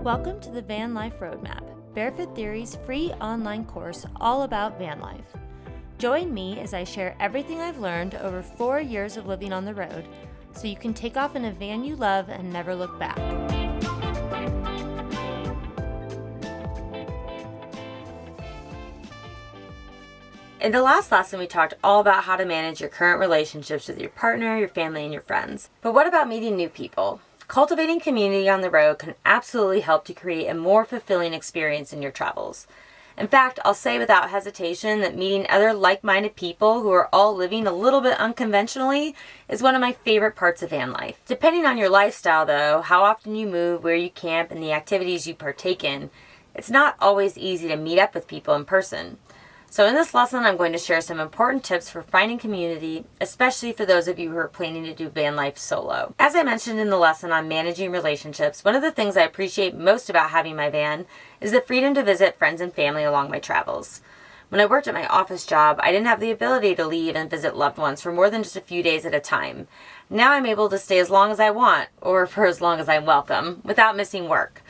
Welcome to the Van Life Roadmap, Barefoot Theory's free online course all about van life. Join me as I share everything I've learned over 4 years of living on the road, so you can take off in a van you love and never look back. In the last lesson, we talked all about how to manage your current relationships with your partner, your family, and your friends. But what about meeting new people? Cultivating community on the road can absolutely help to create a more fulfilling experience in your travels. In fact, I'll say without hesitation that meeting other like-minded people who are all living a little bit unconventionally is one of my favorite parts of van life. Depending on your lifestyle though, how often you move, where you camp, and the activities you partake in, it's not always easy to meet up with people in person. So in this lesson, I'm going to share some important tips for finding community, especially for those of you who are planning to do van life solo. As I mentioned in the lesson on managing relationships, one of the things I appreciate most about having my van is the freedom to visit friends and family along my travels. When I worked at my office job, I didn't have the ability to leave and visit loved ones for more than just a few days at a time. Now I'm able to stay as long as I want, or for as long as I'm welcome, without missing work.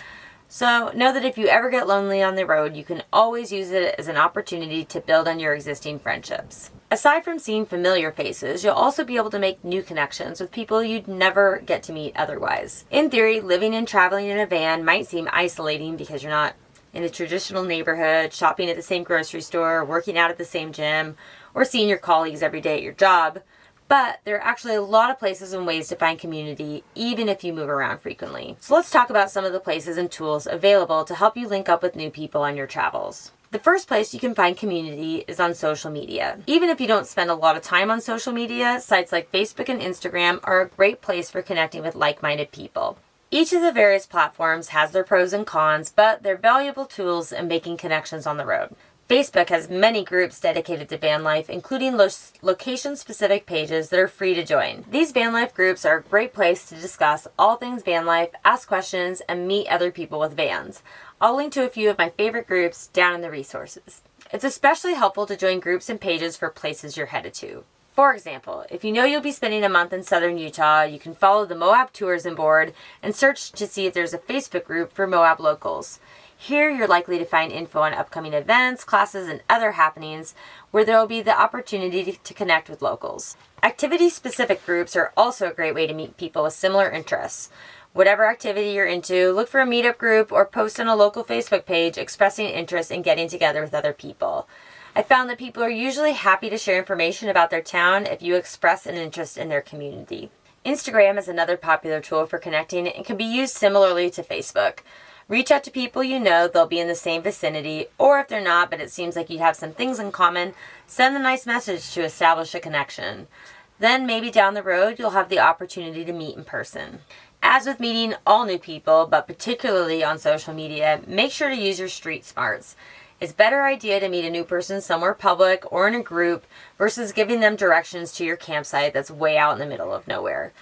So know that if you ever get lonely on the road, you can always use it as an opportunity to build on your existing friendships. Aside from seeing familiar faces, you'll also be able to make new connections with people you'd never get to meet otherwise. In theory, living and traveling in a van might seem isolating because you're not in a traditional neighborhood, shopping at the same grocery store, working out at the same gym, or seeing your colleagues every day at your job. But there are actually a lot of places and ways to find community, even if you move around frequently. So let's talk about some of the places and tools available to help you link up with new people on your travels. The first place you can find community is on social media. Even if you don't spend a lot of time on social media, sites like Facebook and Instagram are a great place for connecting with like-minded people. Each of the various platforms has their pros and cons, but they're valuable tools in making connections on the road. Facebook has many groups dedicated to van life, including location-specific pages that are free to join. These van life groups are a great place to discuss all things van life, ask questions, and meet other people with vans. I'll link to a few of my favorite groups down in the resources. It's especially helpful to join groups and pages for places you're headed to. For example, if you know you'll be spending a month in southern Utah, you can follow the Moab Tourism Board and search to see if there's a Facebook group for Moab locals. Here, you're likely to find info on upcoming events, classes, and other happenings where there will be the opportunity to connect with locals. Activity-specific groups are also a great way to meet people with similar interests. Whatever activity you're into, look for a meetup group or post on a local Facebook page expressing interest in getting together with other people. I found that people are usually happy to share information about their town if you express an interest in their community. Instagram is another popular tool for connecting and can be used similarly to Facebook. Reach out to people you know they'll be in the same vicinity, or if they're not, but it seems like you have some things in common, send a nice message to establish a connection. Then maybe down the road, you'll have the opportunity to meet in person. As with meeting all new people, but particularly on social media, make sure to use your street smarts. It's a better idea to meet a new person somewhere public or in a group versus giving them directions to your campsite that's way out in the middle of nowhere.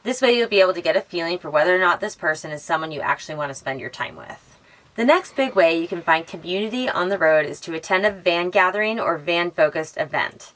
This way you'll be able to get a feeling for whether or not this person is someone you actually want to spend your time with. The next big way you can find community on the road is to attend a van gathering or van-focused event.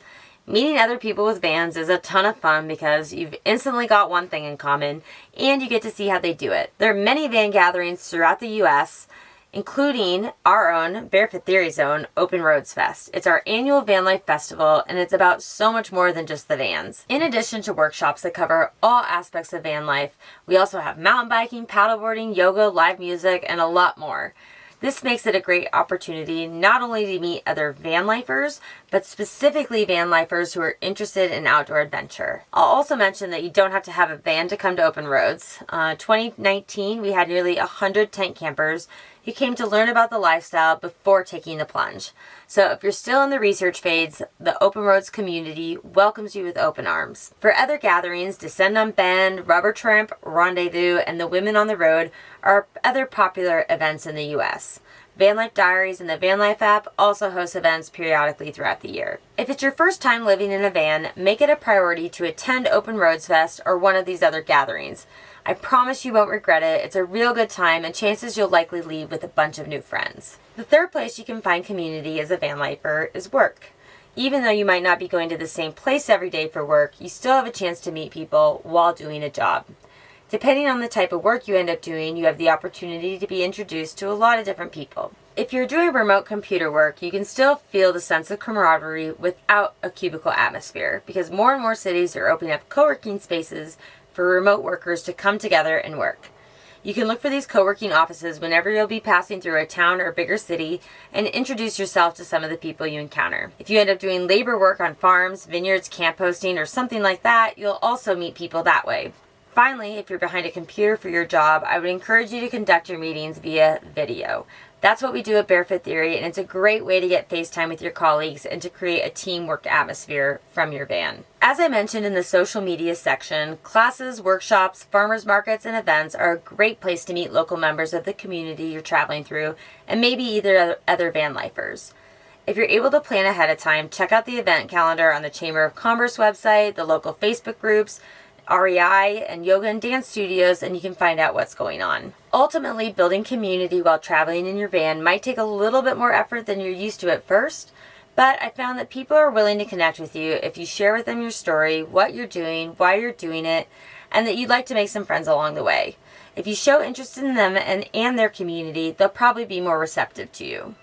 Meeting other people with vans is a ton of fun because you've instantly got one thing in common and you get to see how they do it. There are many van gatherings throughout the U.S., including our own Barefoot Theory's own Open Roads Fest. It's our annual van life festival, and it's about so much more than just the vans. In addition to workshops that cover all aspects of van life, we also have mountain biking, paddleboarding, yoga, live music, and a lot more. This makes it a great opportunity not only to meet other van lifers, but specifically van lifers who are interested in outdoor adventure. I'll also mention that you don't have to have a van to come to Open Roads. 2019, we had nearly 100 tent campers who came to learn about the lifestyle before taking the plunge. So if you're still in the research phase, the Open Roads community welcomes you with open arms. For other gatherings, Descend on Bend, Rubber Tramp, Rendezvous, and the Women on the Road are other popular events in the U.S. Van Life Diaries and the Van Life app also host events periodically throughout the year. If it's your first time living in a van, make it a priority to attend Open Roads Fest or one of these other gatherings. I promise you won't regret it. It's a real good time and chances you'll likely leave with a bunch of new friends. The third place you can find community as a van lifer is work. Even though you might not be going to the same place every day for work, you still have a chance to meet people while doing a job. Depending on the type of work you end up doing, you have the opportunity to be introduced to a lot of different people. If you're doing remote computer work, you can still feel the sense of camaraderie without a cubicle atmosphere, because more and more cities are opening up co-working spaces for remote workers to come together and work. You can look for these co-working offices whenever you'll be passing through a town or bigger city and introduce yourself to some of the people you encounter. If you end up doing labor work on farms, vineyards, camp hosting, or something like that, you'll also meet people that way. Finally, if you're behind a computer for your job, I would encourage you to conduct your meetings via video. That's what we do at Barefoot Theory, and it's a great way to get FaceTime with your colleagues and to create a teamwork atmosphere from your van. As I mentioned in the social media section, classes, workshops, farmers markets, and events are a great place to meet local members of the community you're traveling through, and maybe either other van lifers. If you're able to plan ahead of time, check out the event calendar on the Chamber of Commerce website, the local Facebook groups, REI, and yoga and dance studios, and you can find out what's going on. Ultimately, building community while traveling in your van might take a little bit more effort than you're used to at first, but I found that people are willing to connect with you if you share with them your story, what you're doing, why you're doing it, and that you'd like to make some friends along the way. If you show interest in them and their community, they'll probably be more receptive to you.